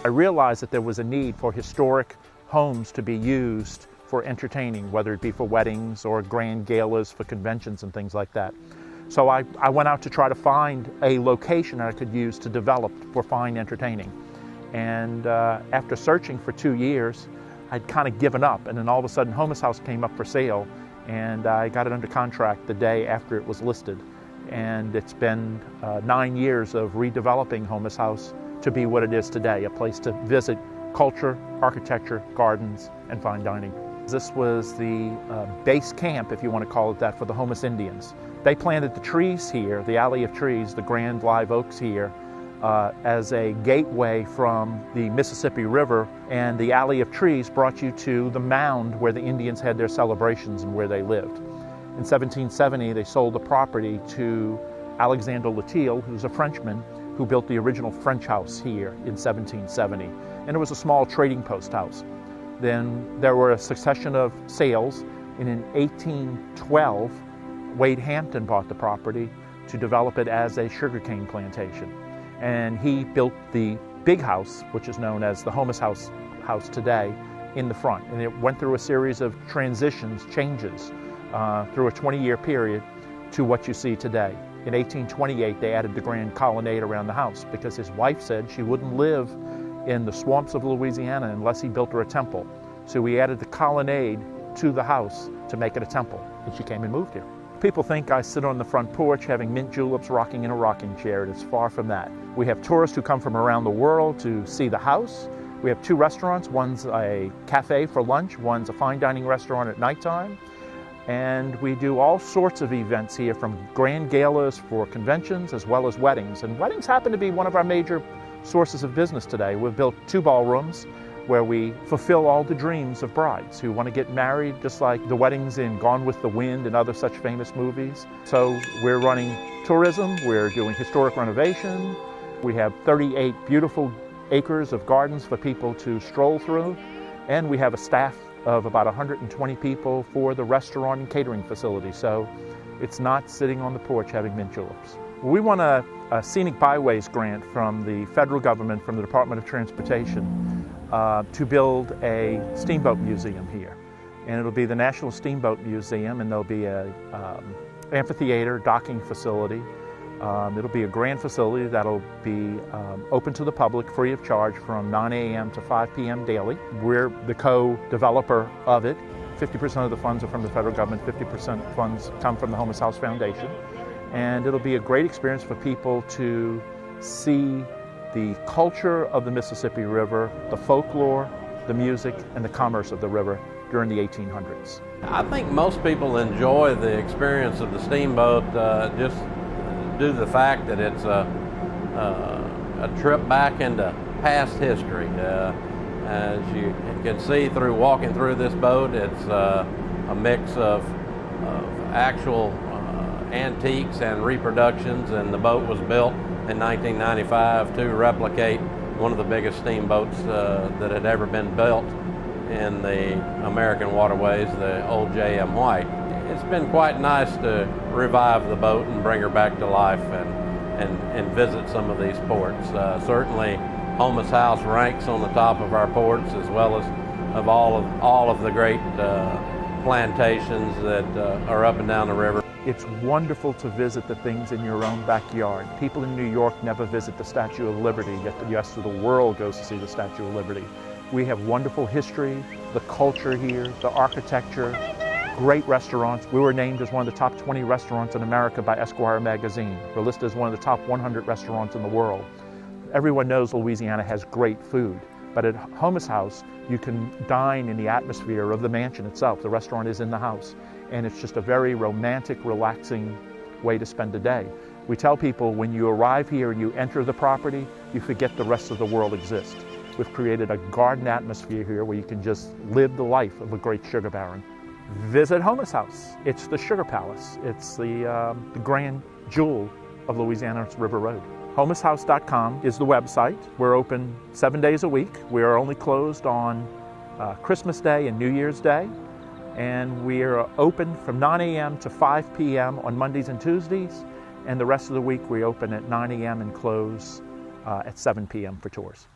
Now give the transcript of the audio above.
I realized that there was a need for historic homes to be used for entertaining, whether it be for weddings or grand galas for conventions and things like that. So I went out to try to find a location that I could use to develop for fine entertaining. And after searching for 2 years, I'd kind of given up, and then all of a sudden HOUMAShouse came up for sale, and I got it under contract the day after it was listed. And it's been 9 years of redeveloping HOUMAShouse to be what it is today, a place to visit culture, architecture, gardens, and fine dining. This was the base camp, if you want to call it that, for the Homas Indians. They planted the trees here, the alley of trees, the grand live oaks here, as a gateway from the Mississippi River, and the alley of trees brought you to the mound where the Indians had their celebrations and where they lived. In 1770, they sold the property to Alexander Latil, who's a Frenchman, who built the original French house here in 1770. And it was a small trading post house. Then there were a succession of sales, and in 1812, Wade Hampton bought the property to develop it as a sugarcane plantation. And he built the big house, which is known as the HOUMAShouse house today, in the front. And it went through a series of transitions, changes, through a 20-year period to what you see today. In 1828, they added the grand colonnade around the house because his wife said she wouldn't live in the swamps of Louisiana unless he built her a temple. So he added the colonnade to the house to make it a temple, and she came and moved here. People think I sit on the front porch having mint juleps rocking in a rocking chair, and it's far from that. We have tourists who come from around the world to see the house. We have 2 restaurants. One's a cafe for lunch, one's a fine dining restaurant at nighttime. And we do all sorts of events here, from grand galas for conventions as well as weddings. And weddings happen to be one of our major sources of business today. We've built 2 ballrooms where we fulfill all the dreams of brides who want to get married, just like the weddings in Gone with the Wind and other such famous movies. So we're running tourism, we're doing historic renovation. We have 38 beautiful acres of gardens for people to stroll through, and we have a staff of about 120 people for the restaurant and catering facility. So it's not sitting on the porch having mint juleps. We won a Scenic Byways grant from the federal government, from the Department of Transportation, to build a steamboat museum here. And it'll be the National Steamboat Museum, and there'll be a amphitheater, docking facility. It'll be a grand facility that'll be open to the public free of charge from 9 a.m. to 5 p.m. daily. We're the co-developer of it. 50% of the funds are from the federal government, 50% funds come from the HOUMAShouse Foundation. And it'll be a great experience for people to see the culture of the Mississippi River, the folklore, the music, and the commerce of the river during the 1800s. I think most people enjoy the experience of the steamboat just due to the fact that it's a trip back into past history. As you can see through walking through this boat, it's a mix of actual antiques and reproductions, and the boat was built in 1995 to replicate one of the biggest steamboats that had ever been built in the American waterways, the old J.M. White. It's been quite nice to revive the boat and bring her back to life and visit some of these ports. Certainly HOUMAShouse ranks on the top of our ports, as well as of all of the great plantations that are up and down the river. It's wonderful to visit the things in your own backyard. People in New York never visit the Statue of Liberty, yet the rest of the world goes to see the Statue of Liberty. We have wonderful history, the culture here, the architecture, great restaurants. We were named as one of the top 20 restaurants in America by Esquire magazine. We're listed as one of the top 100 restaurants in the world. Everyone knows Louisiana has great food, but at HOUMAShouse, you can dine in the atmosphere of the mansion itself. The restaurant is in the house, and it's just a very romantic, relaxing way to spend a day. We tell people when you arrive here and you enter the property, you forget the rest of the world exists. We've created a garden atmosphere here where you can just live the life of a great sugar baron. Visit HOUMAShouse. It's the Sugar Palace. It's the grand jewel of Louisiana's River Road. HOUMAShouse.com is the website. We're open 7 days a week. We are only closed on Christmas Day and New Year's Day. And we are open from 9 a.m. to 5 p.m. on Mondays and Tuesdays. And the rest of the week we open at 9 a.m. and close at 7 p.m. for tours.